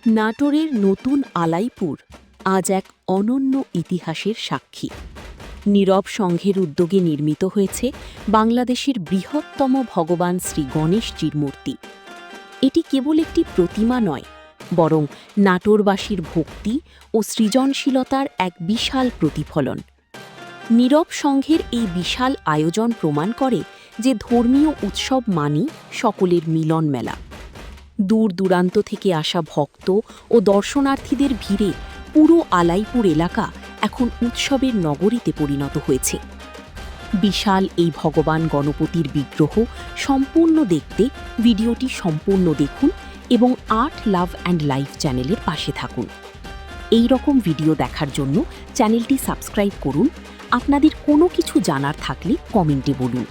নাটোরের নতুন আলাইপুর আজ এক অনন্য ইতিহাসের সাক্ষী। নীরব সংঘের উদ্যোগে নির্মিত হয়েছে বাংলাদেশের বৃহত্তম ভগবান শ্রী গণেশজির মূর্তি। এটি কেবল একটি প্রতিমা নয়, বরং নাটোরবাসীর ভক্তি ও সৃজনশীলতার এক বিশাল প্রতিফলন। নীরব সংঘের এই বিশাল আয়োজন প্রমাণ করে যে ধর্মীয় উৎসব মানেই সকলের মিলন মেলা। দূর দূরান্ত থেকে আসা ভক্ত ও দর্শনার্থীদের ভিড়ে পুরো আলাইপুর এলাকা এখন উৎসবের নগরীতে পরিণত হয়েছে। বিশাল এই ভগবান গণপতির বিগ্রহ সম্পূর্ণ দেখতে ভিডিওটি সম্পূর্ণ দেখুন এবং আর্ট লাভ অ্যান্ড লাইফ চ্যানেলের পাশে থাকুন। এই রকম ভিডিও দেখার জন্য চ্যানেলটি সাবস্ক্রাইব করুন। আপনাদের কোনো কিছু জানার থাকলে কমেন্টে বলুন।